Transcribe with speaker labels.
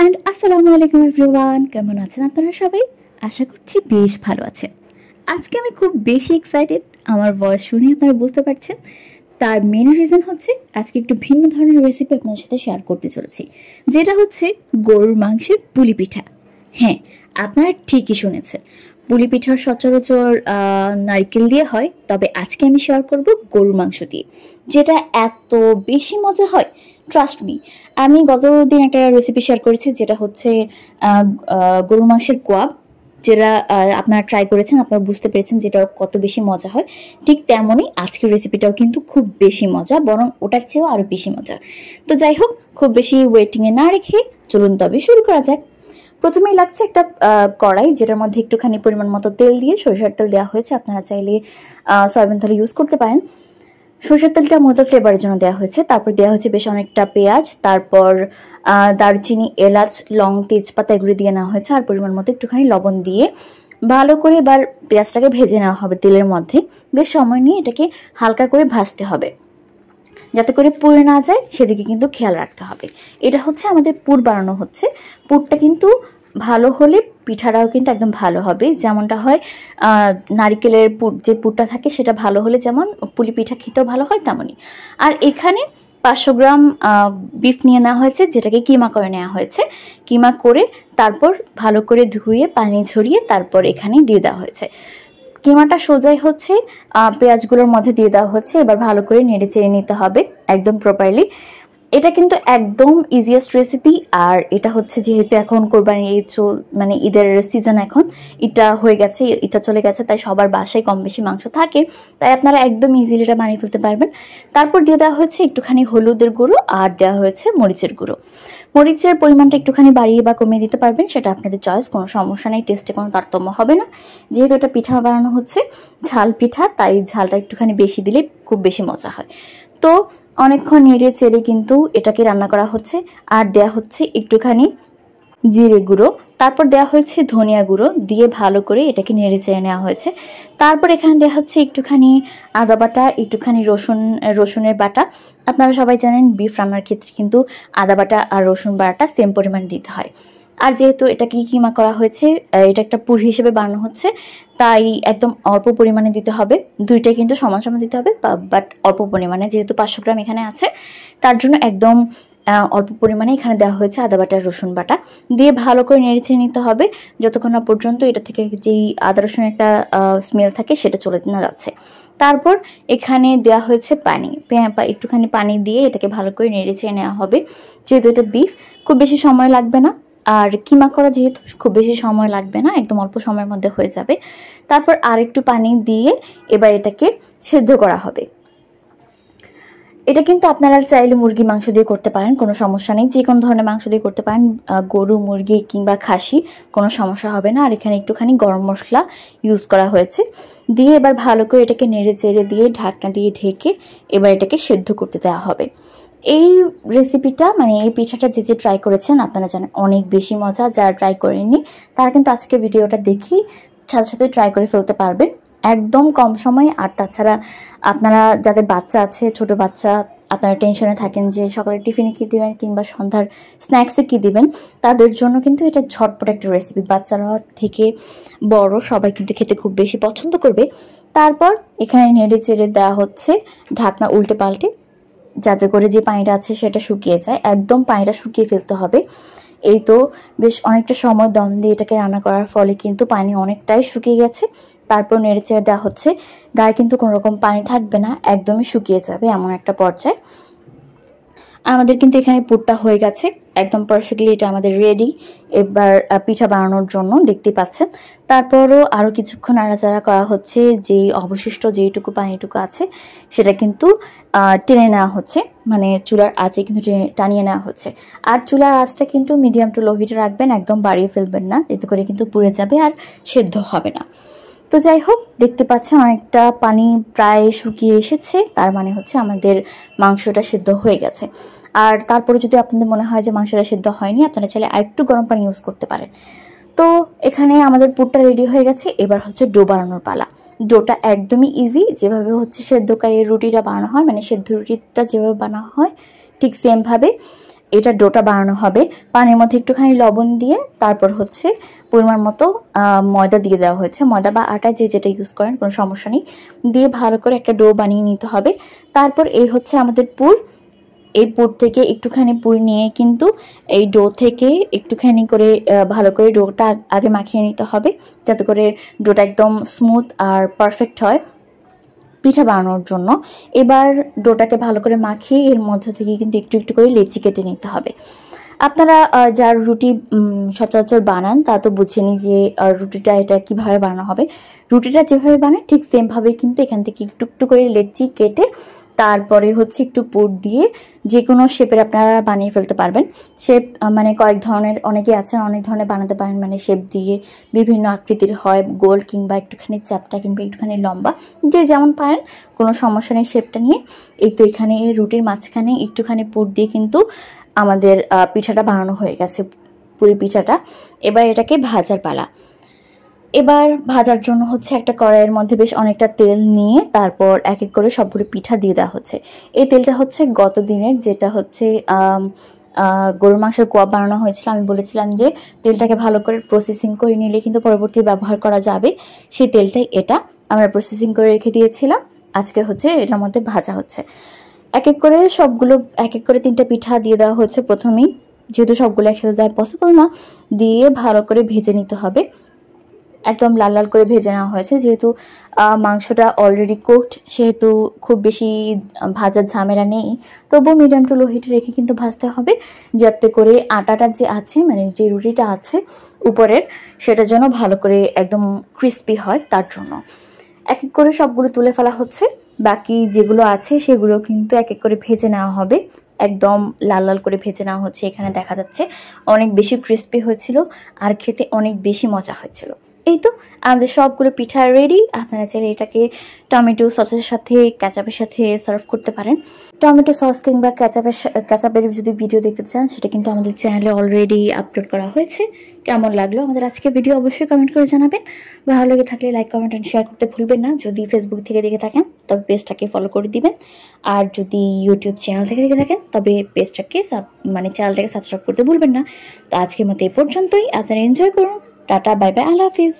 Speaker 1: And আসসালামু আলাইকুম everyone, কেমন আছেন আপনারা সবাই? আশা করছি বেশ ভালো আছেন। আজকে আমি খুব বেশি এক্সাইটেড, আমার ভয়েস শুনে আপনারা বুঝতে পারছেন। তার মেন রিজন হচ্ছে আজকে একটু ভিন্ন ধরনের রেসিপি আপনার সাথে শেয়ার করতে চলেছি, যেটা হচ্ছে গরুর মাংসের পুলি পিঠা। হ্যাঁ, আপনারা ঠিকই শুনেছেন, পুলি পিঠার সচরাচর নারকেল দিয়ে হয়, তবে আজকে আমি শেয়ার করব গরুর মাংস দিয়ে, যেটা এত বেশি মজা হয়। ট্রাস্ট মি, আমি গতদিন একটা রেসিপি শেয়ার করেছি, যেটা হচ্ছে গরুর মাংসের কোয়াব, যেটা আপনারা ট্রাই করেছেন, আপনারা বুঝতে পেরেছেন যেটা কত বেশি মজা হয়। ঠিক তেমনই আজকের রেসিপিটাও কিন্তু খুব বেশি মজা, বরং ওটার চেয়েও আরও বেশি মজা। তো যাই হোক, খুব বেশি ওয়েটিংয়ে না রেখে চলুন তবে শুরু করা যাক। প্রথমেই লাগছে একটা কড়াই, যেটার মধ্যে একটুখানি পরিমাণ মতো তেল দিয়ে, সরিষার তেল দেওয়া হয়েছে, আপনারা চাইলে সয়াবিন তেল ইউজ করতে পারেন। সরষের তেলটা মূলত ফ্লেভারের জন্য দেওয়া হয়েছে। তারপর দেওয়া হয়েছে বেশ অনেকটা পেঁয়াজ, তারপর দারচিনি, এলাচ, লং, তেজপাতা এগুলি দিয়ে নেওয়া হয়েছে, আর পরিমাণ মতো একটুখানি লবণ দিয়ে ভালো করে এবার পেঁয়াজটাকে ভেজে নেওয়া হবে তেলের মধ্যে। বেশ সময় নিয়ে এটাকে হালকা করে ভাজতে হবে, যাতে করে পুড়ে না যায় সেদিকে কিন্তু খেয়াল রাখতে হবে। এটা হচ্ছে আমাদের পুর বানানো হচ্ছে। পুরটা কিন্তু ভালো হলে পিঠাটাও কিন্তু একদম ভালো হবে, যেমনটা হয় নারিকেলের পুর, যে পুরটা থাকে সেটা ভালো হলে যেমন পুলি পিঠা খেতেও ভালো হয় তেমনই। আর এখানে 500 গ্রাম বিফ নিয়ে নেওয়া হয়েছে, যেটাকে কিমা করে নেওয়া হয়েছে। কিমা করে তারপর ভালো করে ধুয়ে পানি ঝরিয়ে তারপর এখানে দিয়ে দেওয়া হয়েছে। কিমাটা সোজাই হচ্ছে পেঁয়াজগুলোর মধ্যে দিয়ে দেওয়া হচ্ছে। এবার ভালো করে নেড়ে চেড়ে নিতে হবে একদম প্রপারলি। এটা কিন্তু একদম ইজিয়েস্ট রেসিপি। আর এটা হচ্ছে যেহেতু এখন কোরবানি ঈদ মানে ঈদের সিজন, এখন এটা হয়ে গেছে, এটা চলে গেছে, তাই সবার বাসায় কম বেশি মাংস থাকে, তাই আপনারা একদম ইজিলি এটা বানিয়ে ফেলতে পারবেন। তারপর দিয়ে দেওয়া হয়েছে একটুখানি হলুদের গুঁড়ো, আর দেওয়া হয়েছে মরিচের গুঁড়ো। মরিচের পরিমাণটা একটুখানি বাড়িয়ে বা কমিয়ে দিতে পারবেন, সেটা আপনাদের চয়েস, কোনো সমস্যা নেই, টেস্টে কোনো তারতম্য হবে না। যেহেতু এটা পিঠা বানানো হচ্ছে, ঝাল পিঠা, তাই ঝালটা একটুখানি বেশি দিলে খুব বেশি মজা হয়। তো অনেকক্ষণ নেড়ে চেড়ে কিন্তু এটাকে রান্না করা হচ্ছে। আর দেয়া হচ্ছে একটুখানি জিরে গুঁড়ো, তারপর দেওয়া হয়েছে ধনিয়া গুঁড়ো, দিয়ে ভালো করে এটাকে নেড়ে চেড়ে নেওয়া হয়েছে। তারপর এখানে দেওয়া হচ্ছে একটুখানি আদা বাটা, একটুখানি রসুনের বাটা। আপনারা সবাই জানেন বিফ রান্নার ক্ষেত্রে কিন্তু আদা বাটা আর রসুন বাটা সেম পরিমাণ দিতে হয়। আর যেহেতু এটাকে কিমা করা হয়েছে, এটা একটা পুর হিসেবে বানানো হচ্ছে, তাই একদম অল্প পরিমাণে দিতে হবে। দুইটাই কিন্তু সমান সমান দিতে হবে, বাট অল্প পরিমাণে, যেহেতু 500 গ্রাম এখানে আছে, তার জন্য একদম অল্প পরিমাণে এখানে দেওয়া হয়েছে আদা বাটা রসুন বাটা। দিয়ে ভালো করে নেড়েচেড়ে নিতে হবে যতক্ষণ না পর্যন্ত এটা থেকে যেই আদা রসুনের একটা স্মেল থাকে সেটা চলে না যাচ্ছে। তারপর এখানে দেওয়া হয়েছে পানি, একটুখানি পানি দিয়ে এটাকে ভালো করে নেড়েচেড়ে নেওয়া হবে। যেহেতু এটা বিফ, খুব বেশি সময় লাগবে না, আর কিমা করা যেহেতু খুব বেশি সময় লাগবে না, একদম অল্প সময়ের মধ্যে হয়ে যাবে। তারপর আরেকটু পানি দিয়ে এবার এটাকে সেদ্ধ করা হবে। এটা কিন্তু আপনারা চাইলে মুরগি মাংস দিয়ে করতে পারেন, কোনো সমস্যা নেই, যে কোনো ধরনের মাংস দিয়ে করতে পারেন, গরু, মুরগি কিংবা খাসি, কোনো সমস্যা হবে না। আর এখানে একটুখানি গরম মশলা ইউজ করা হয়েছে। দিয়ে এবার ভালো করে এটাকে নেড়ে চেড়ে দিয়ে ঢাকনা দিয়ে ঢেকে এবার এটাকে সেদ্ধ করতে দেওয়া হবে। এই রেসিপিটা, মানে এই পিঠাটা যে ট্রাই করেছেন আপনারা জানেন অনেক বেশি মজা। যারা ট্রাই করেননি তারা কিন্তু আজকে ভিডিওটা দেখেই সাথে সাথে ট্রাই করে ফেলতে পারবেন একদম কম সময়ে। আর তাছাড়া আপনারা যাদের বাচ্চা আছে, ছোট বাচ্চা, আপনারা টেনশনে থাকেন যে সকালে টিফিনে কী দেবেন কিংবা সন্ধ্যার স্ন্যাক্সে কী দিবেন, তাদের জন্য কিন্তু এটা ঝটপট একটা রেসিপি। বাচ্চারা থেকে বড় সবাই কিন্তু খেতে খুব বেশি পছন্দ করবে। তারপর এখানে নেড়ে চেড়ে দেওয়া হচ্ছে ঢাকনা উল্টে পাল্টে, যাতে করে যে পানিটা আছে সেটা শুকিয়ে যায়, একদম পানিটা শুকিয়ে ফেলতে হবে। এই তো বেশ অনেকটা সময় দম দিয়ে এটাকে রান্না করার ফলে কিন্তু পানি অনেকটাই শুকিয়ে গেছে। তারপর নেড়ে চেড়ে দেওয়া হচ্ছে, গায়ে কিন্তু কোনো রকম পানি থাকবে না, একদমই শুকিয়ে যাবে এমন একটা পর্যায়ে। আমাদের কিন্তু এখানে পুরটা হয়ে গেছে একদম পারফেক্টলি, এটা আমাদের রেডি এবার পিঠা বানানোর জন্য, দেখতে পাচ্ছেন। তারপরও আরও কিছুক্ষণ নাড়াচাড়া করা হচ্ছে, যে অবশিষ্ট যেইটুকু পানিটুকু আছে সেটা কিন্তু টেনে নেওয়া হচ্ছে, মানে চুলার আঁচে কিন্তু টানিয়ে নেওয়া হচ্ছে। আর চুলার আঁচটা কিন্তু মিডিয়াম টু লো হিটে রাখবেন, একদম বাড়িয়ে ফেলবেন না, এতে করে কিন্তু পুড়ে যাবে আর সেদ্ধ হবে না। তো যাই হোক, দেখতে পাচ্ছেন অনেকটা পানি প্রায় শুকিয়ে এসেছে, তার মানে হচ্ছে আমাদের মাংসটা সিদ্ধ হয়ে গেছে। আর তারপরে যদি আপনাদের মনে হয় যে মাংসটা সিদ্ধ হয়নি, আপনারা চাইলে আরেকটু গরম পানি ইউজ করতে পারেন। তো এখানে আমাদের পুরটা রেডি হয়ে গেছে, এবার হচ্ছে ডো বানানোর পালা। ডোটা একদমই ইজি, যেভাবে হচ্ছে সেদ্ধকারী রুটিটা বানানো হয়, মানে সেদ্ধ রুটিটা যেভাবে বানানো হয় ঠিক সেমভাবে এটা ডোটা বানানো হবে। পানির মধ্যে একটুখানি লবণ দিয়ে তারপর হচ্ছে পরিমাণ মতো ময়দা দিয়ে দেওয়া হয়েছে। ময়দা বা আটা যে যেটা ইউজ করেন কোনো সমস্যা নেই, দিয়ে ভালো করে একটা ডো বানিয়ে নিতে হবে। তারপর এই হচ্ছে আমাদের পুর। এই পুর থেকে একটুখানি পুর নিয়ে কিন্তু এই ডো থেকে একটুখানি করে ভালো করে ডোটা আগে মাখিয়ে নিতে হবে, যাতে করে ডোটা একদম স্মুথ আর পারফেক্ট হয় পিঠা বানানোর জন্য। এবার ডোটাকে ভালো করে মাখিয়ে এর মধ্যে থেকে কিন্তু একটু একটু করে লেচি কেটে নিতে হবে। আপনারা যার রুটি সচরাচর বানান তা তো বুঝেনি যে রুটিটা এটা কিভাবে বানানো হবে। রুটিটা যেভাবে বানায় ঠিক সেমভাবেই কিন্তু এখান থেকে একটু একটু করে লেচি কেটে তারপরে হচ্ছে একটু পুর দিয়ে যে কোনো শেপের আপনারা বানিয়ে ফেলতে পারবেন। শেপ মানে কয়েক ধরনের, অনেকে আছেন অনেক ধরনের বানাতে পারেন, মানে শেপ দিয়ে বিভিন্ন আকৃতির হয়, গোল কিংবা একটুখানি চাপটা কিংবা একটুখানি লম্বা, যে যেমন পারেন কোনো সমস্যা নেই শেপটা নিয়ে। এই তো এখানে রুটির মাঝখানে একটুখানি পুর দিয়ে কিন্তু আমাদের পিঠাটা বানানো হয়ে গেছে, পুরি পিঠাটা। এবার এটাকে ভাজার পালা। এবার ভাজার জন্য হচ্ছে একটা কড়াইয়ের মধ্যে বেশ অনেকটা তেল নিয়ে তারপর এক এক করে সবগুলো পিঠা দিয়ে দেওয়া হচ্ছে। এই তেলটা হচ্ছে গত দিনের, যেটা হচ্ছে গরুর মাংসের কোয়া বানানো হয়েছিল। আমি বলেছিলাম যে তেলটাকে ভালো করে প্রসেসিং করে নিলে কিন্তু পরবর্তী ব্যবহার করা যাবে, সেই তেলটাই এটা। আমরা প্রসেসিং করে রেখে দিয়েছিলাম, আজকে হচ্ছে এটার মধ্যে ভাজা হচ্ছে। এক এক করে সবগুলো এক এক করে 3টা পিঠা দিয়ে দেওয়া হচ্ছে প্রথমেই, যেহেতু সবগুলো একসাথে দেওয়া পসিবল না, দিয়ে ভালো করে ভেজে নিতে হবে। একদম লাল লাল করে ভেজে নেওয়া হয়েছে, যেহেতু মাংসটা অলরেডি কুকড, সেহেতু খুব বেশি ভাজার ঝামেলা নেই। তবুও মিডিয়াম টু লো হিটে রেখে কিন্তু ভাজতে হবে, যাতে করে আটাটা যে আছে, মানে যে রুটিটা আছে উপরের, সেটার জন্য ভালো করে একদম ক্রিস্পি হয়, তার জন্য এক এক করে সবগুলো তুলে ফেলা হচ্ছে। বাকি যেগুলো আছে সেগুলো কিন্তু এক এক করে ভেজে নেওয়া হবে, একদম লাল লাল করে ভেজে নেওয়া হচ্ছে। এখানে দেখা যাচ্ছে অনেক বেশি ক্রিস্পি হয়েছিল আর খেতে অনেক বেশি মজা হয়েছিল। এই তো আমাদের সবগুলো পিঠা রেডি। আপনারা চাইলে এটাকে টমেটো সসের সাথে, ক্যাচাপের সাথে সার্ভ করতে পারেন। টমেটো সস কিংবা ক্যাচাপের যদি ভিডিও দেখতে চান, সেটা কিন্তু আমাদের চ্যানেলে অলরেডি আপলোড করা হয়েছে। কেমন লাগলো আমাদের আজকের ভিডিও অবশ্যই কমেন্ট করে জানাবেন। ভালো লেগে থাকলে লাইক, কমেন্ট অ্যান্ড শেয়ার করতে ভুলবেন না। যদি ফেসবুক থেকে দেখে থাকেন তবে পেজটাকে ফলো করে দিবেন, আর যদি ইউটিউব চ্যানেল থেকে দেখে থাকেন তবে পেজটাকে চ্যানেলটাকে সাবস্ক্রাইব করতে ভুলবেন না। তো আজকের মতো এই পর্যন্তই। আপনারা এনজয় করুন। টাটা, বাই বাই, আল্লাহ হাফিজ।